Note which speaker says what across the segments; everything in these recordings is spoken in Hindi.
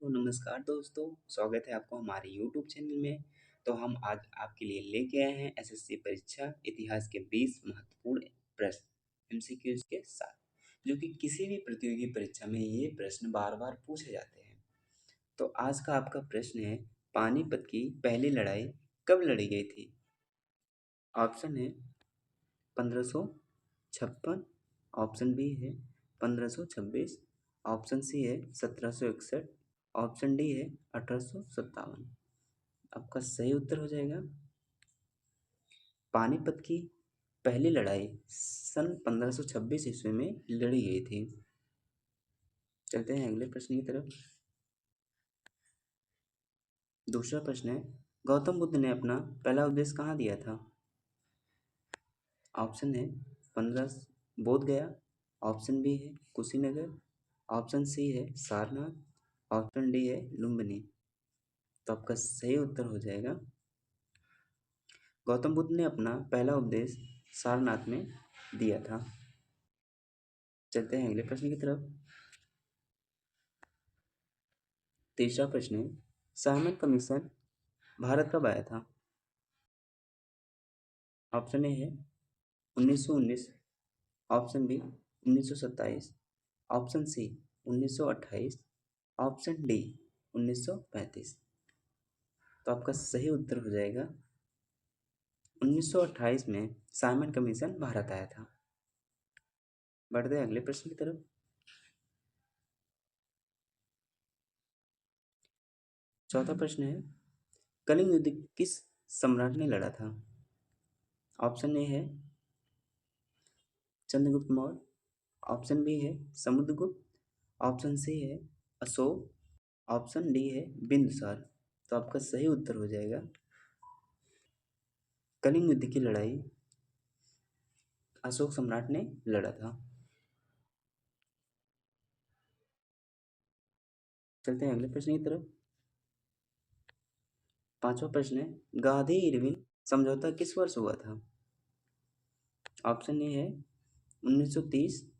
Speaker 1: तो नमस्कार दोस्तों, स्वागत है आपको हमारे यूट्यूब चैनल में। तो हम आज आपके लिए लेके आए हैं एसएससी परीक्षा इतिहास के 20 महत्वपूर्ण प्रश्न एमसीक्यूज के साथ, जो कि किसी भी प्रतियोगी परीक्षा में ये प्रश्न बार-बार पूछे जाते हैं। तो आज का आपका प्रश्न है, पानीपत की पहली लड़ाई कब लड़ी गई थी? ऑप्शन है 1556, ऑप्शन बी है 1526, ऑप्शन सी है 1761, ऑप्शन डी है 1857। आपका सही उत्तर हो जाएगा पानीपत की पहली लड़ाई सन 1526 ईस्वी में लड़ी गई थी। चलते हैं अगले प्रश्न की तरफ। दूसरा प्रश्न है, गौतम बुद्ध ने अपना पहला उपदेश कहाँ दिया था? ऑप्शन है 15 बोध गया, ऑप्शन बी है कुशीनगर, ऑप्शन सी है सारनाथ, ऑप्शन डी है लुम्बिनी। तो आपका सही उत्तर हो जाएगा गौतम बुद्ध ने अपना पहला उपदेश सारनाथ में दिया था। चलते हैं अगले प्रश्न की तरफ। तीसरा प्रश्न है, साइमन कमीशन भारत कब आया था? ऑप्शन ए है 1919, option B 1927, option C 1928, option D 1935। तो आपका सही उत्तर हो जाएगा 1928 में साइमन कमीशन भारत आया था। बढ़ते हैं अगले प्रश्न की तरफ। चौथा प्रश्न है, कलिंग युद्ध किस सम्राट ने लड़ा था? ऑप्शन ए है चंद्रगुप्त मौर्य, ऑप्शन बी है समुद्रगुप्त, ऑप्शन सी है अशोक, ऑप्शन डी है बिंदुसार। तो आपका सही उत्तर हो जाएगा कलिंग युद्ध की लड़ाई अशोक सम्राट ने लड़ा था। चलते हैं अगले प्रश्न की तरफ। पांचवा प्रश्न है, गांधी इरविन समझौता किस वर्ष हुआ था? ऑप्शन ए है 1930,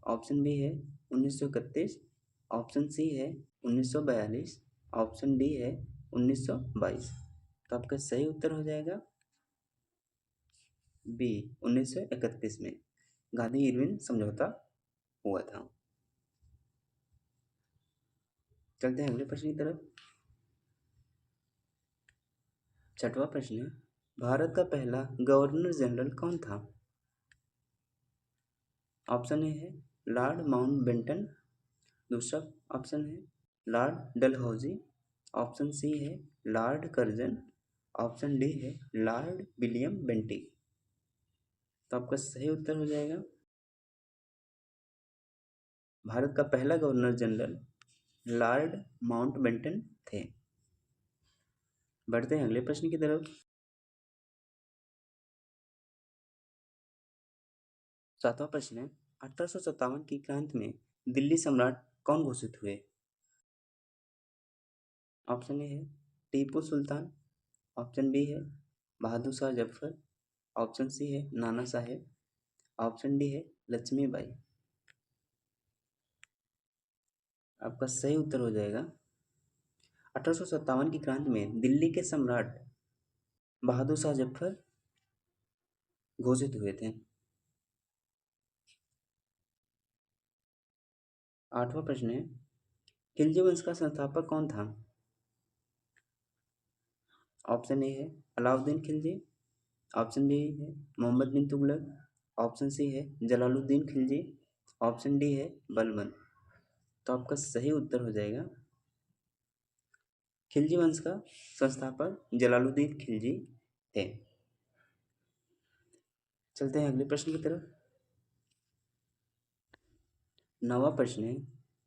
Speaker 1: ऑप्शन बी है 1931, ऑप्शन सी है 1942, ऑप्शन डी है 1922। तो आपका सही उत्तर हो जाएगा बी 1931 में गांधी इरविन समझौता हुआ था। चलते हैं अगले प्रश्न की तरफ। छठवां प्रश्न है, भारत का पहला गवर्नर जनरल कौन था? ऑप्शन ए है लॉर्ड माउंटबेटन, दूसरा ऑप्शन है लॉर्ड डलहौजी, ऑप्शन सी है लॉर्ड कर्जन, ऑप्शन डी है लॉर्ड विलियम बेंटिक। तो आपका सही उत्तर हो जाएगा भारत का पहला गवर्नर जनरल लॉर्ड माउंटबेटन थे। बढ़ते हैं अगले प्रश्न की तरफ। सातवां प्रश्न है, 1857 की क्रांति में दिल्ली सम्राट कौन घोषित हुए? ऑप्शन ए है टीपू सुल्तान, ऑप्शन बी है बहादुर शाह जफर, ऑप्शन सी है नाना साहेब, ऑप्शन डी है लक्ष्मीबाई। आपका सही उत्तर हो जाएगा 1857 की क्रांति में दिल्ली के सम्राट बहादुर शाह जफर घोषित हुए थे। आठवां प्रश्न है, खिलजी वंश का संस्थापक कौन था? ऑप्शन ए है अलाउद्दीन खिलजी, ऑप्शन बी है मोहम्मद बिन तुगलक, ऑप्शन सी है जलालुद्दीन खिलजी, ऑप्शन डी है बलबन। तो आपका सही उत्तर हो जाएगा खिलजी वंश का संस्थापक जलालुद्दीन खिलजी थे। चलते हैं अगले प्रश्न की तरफ। नवा प्रश्न है,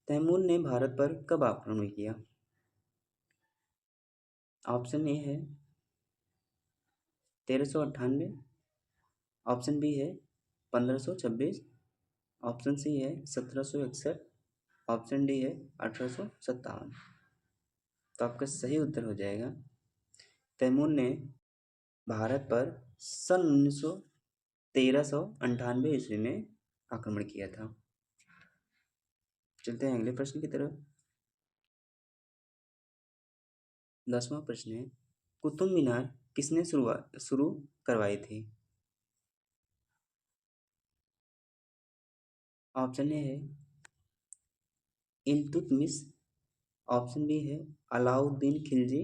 Speaker 1: तैमूर ने भारत पर कब आक्रमण किया? ऑप्शन ए है 1398, ऑप्शन बी है 1526, ऑप्शन सी है 1761, ऑप्शन डी है 1857। तो आपका सही उत्तर हो जाएगा तैमूर ने भारत पर सन 1398 ईस्वी में आक्रमण किया था। चलते हैं अगले प्रश्न की तरफ। 10वां प्रश्न है, कुतुब मीनार किसने शुरू करवाई थी? ऑप्शन ए है इल्तुतमिश, ऑप्शन बी है अलाउद्दीन खिलजी,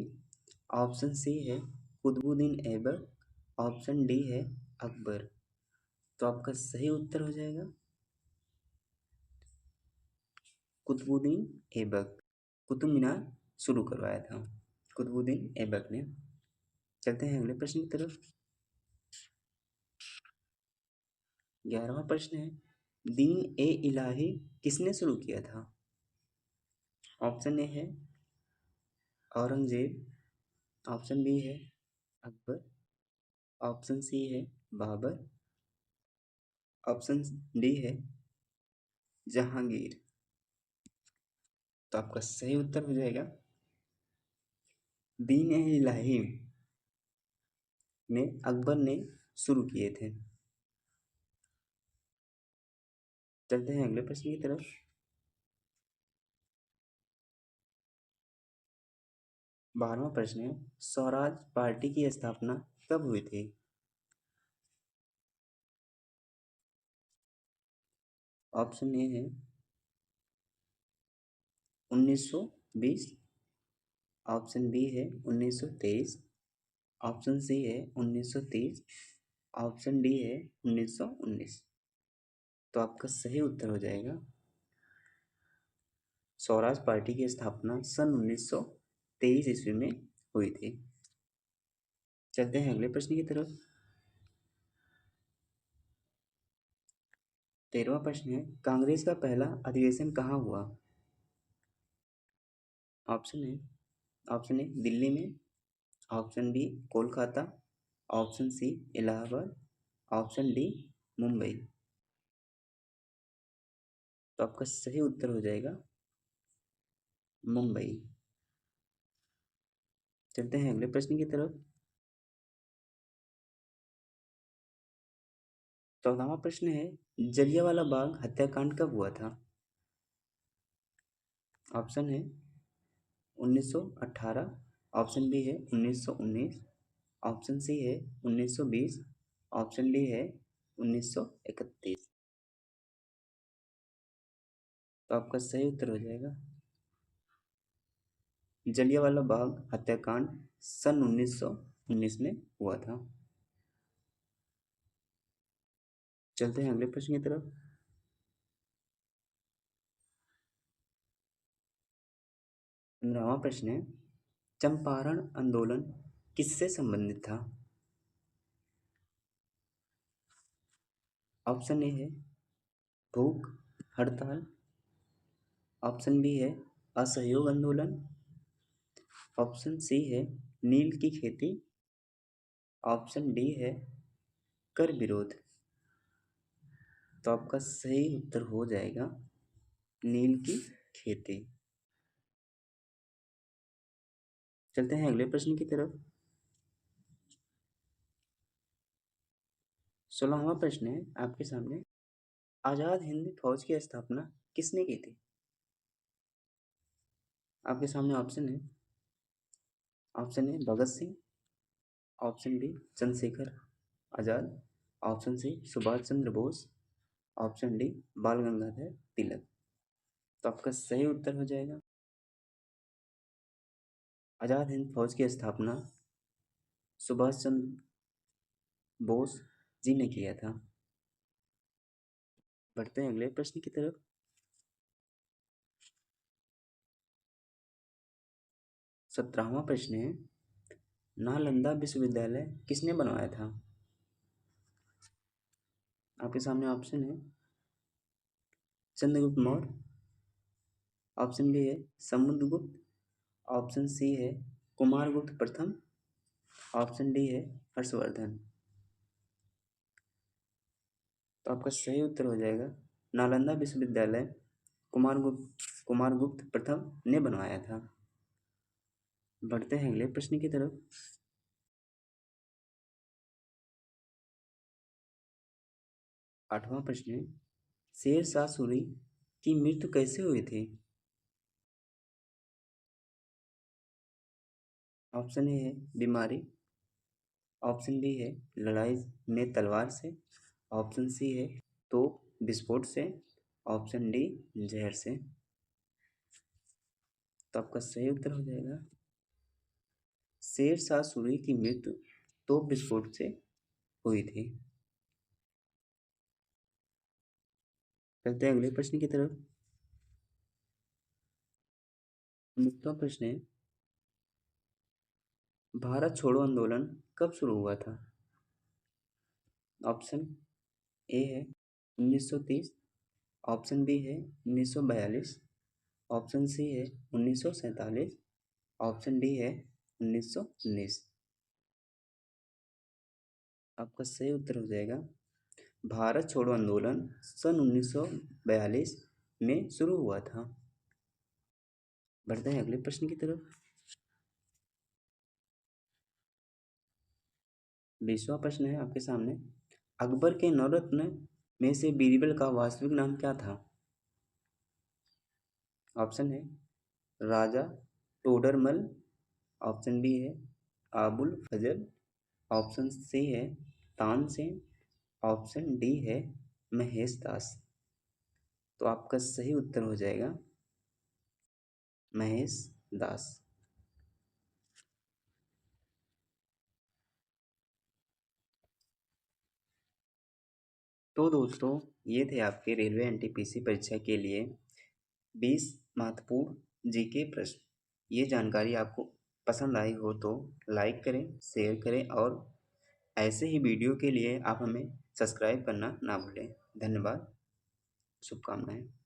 Speaker 1: ऑप्शन सी है कुतुबुद्दीन ऐबक, ऑप्शन डी है अकबर। तो आपका सही उत्तर हो जाएगा कुतुबुद्दीन ऐबक। कुतुब मीनार शुरू करवाया था कुतुबुद्दीन ऐबक ने। चलते हैं अगले प्रश्न की तरफ। 11वां प्रश्न है, दीन ए इलाही किसने शुरू किया था? ऑप्शन ए है औरंगजेब, ऑप्शन बी है अकबर, ऑप्शन सी है बाबर, ऑप्शन डी है जहांगीर। तो आपका सही उत्तर हो जाएगा दीन ए इलाही ने अकबर ने शुरू किए थे। चलते हैं अगले प्रश्न की तरफ। 12वां प्रश्न है, स्वराज पार्टी की स्थापना कब हुई थी? ऑप्शन ए है 1920, ऑप्शन बी है 1923, ऑप्शन सी है 1930, ऑप्शन डी है 1919। तो आपका सही उत्तर हो जाएगा स्वराज पार्टी की स्थापना सन 1923 ईस्वी में हुई थी। चलते हैं अगले प्रश्न की तरफ। 13वां प्रश्न है, कांग्रेस का पहला अधिवेशन कहाँ हुआ? ऑप्शन ए दिल्ली में, option B Kolkata, option C Allahabad, option D Mumbai. तो आपका सही उत्तर हो जाएगा मुंबई। चलते हैं अगले प्रश्न की तरफ। 14वां प्रश्न है, जलियांवाला बाग हत्याकांड कब हुआ था? ऑप्शन है 1918, ऑप्शन बी है 1919, ऑप्शन सी है 1920, ऑप्शन डी है 1931। तो आपका सही उत्तर हो जाएगा जलियांवाला बाग हत्याकांड सन 1919 में हुआ था। चलते हैं अगले प्रश्न की तरफ। 15वां प्रश्न है, चंपारण आंदोलन किससे संबंधित था? ऑप्शन ए है भूख हड़ताल, ऑप्शन बी है असहयोग आंदोलन, ऑप्शन सी है नील की खेती, ऑप्शन डी है कर विरोध। तो आपका सही उत्तर हो जाएगा नील की खेती। चलते हैं अगले प्रश्न की तरफ। 16वां प्रश्न है आपके सामने, आजाद हिंद फौज की स्थापना किसने की थी? आपके सामने option A Bhagat Singh, option B Chandrashekhar Azad, option C Subhash Chandra Bose, option D Bal Gangadhar तिलक। तो आपका सही उत्तर हो जाएगा आजाद हिंद फौज की स्थापना सुभाष चंद्र बोस जी ने किया था। बढ़ते हैं अगले प्रश्न की तरफ। 17वां प्रश्न है, नालंदा विश्वविद्यालय किसने बनवाया था? आपके सामने ऑप्शन है चंद्रगुप्त मौर्य, ऑप्शन बी है समुद्रगुप्त, ऑप्शन सी है कुमारगुप्त प्रथम, ऑप्शन डी है हर्षवर्धन। तो आपका सही उत्तर हो जाएगा नालंदा विश्वविद्यालय कुमारगुप्त प्रथम ने बनवाया था। बढ़ते हैं अगले प्रश्न की तरफ। 8वां प्रश्न है, शेर शाह सूरी की मृत्यु कैसे हुई थी? ऑप्शन ए है बीमारी, ऑप्शन बी है लड़ाई में तलवार से, ऑप्शन सी है तोप विस्फोट से, ऑप्शन डी जहर से। तो आपका सही उत्तर हो जाएगा शेर शाह सूरी की मृत्यु तोप विस्फोट से हुई थी। चलते हैं अगले प्रश्न की तरफ। 19वां प्रश्न है, भारत छोड़ो आंदोलन कब शुरू हुआ था? ऑप्शन ए है 1930, ऑप्शन बी है 1942, ऑप्शन सी है 1947, ऑप्शन डी है 1919। आपका सही उत्तर हो जाएगा भारत छोड़ो आंदोलन सन 1942 में शुरू हुआ था। बढ़ते हैं अगले प्रश्न की तरफ। 20वां प्रश्न है आपके सामने, अकबर के नवरत्न में से बीरबल का वास्तविक नाम क्या था? ऑप्शन है राजा टोडरमल, ऑप्शन बी है आबुल फजल, ऑप्शन सी है तानसेन, ऑप्शन डी है महेश दास। तो आपका सही उत्तर हो जाएगा महेश दास। तो दोस्तों ये थे आपके रेलवे एनटीपीसी परीक्षा के लिए 20 महत्वपूर्ण जीके प्रश्न। ये जानकारी आपको पसंद आई हो तो लाइक करें, शेयर करें और ऐसे ही वीडियो के लिए आप हमें सब्सक्राइब करना ना भूलें। धन्यवाद, शुभकामनाएं।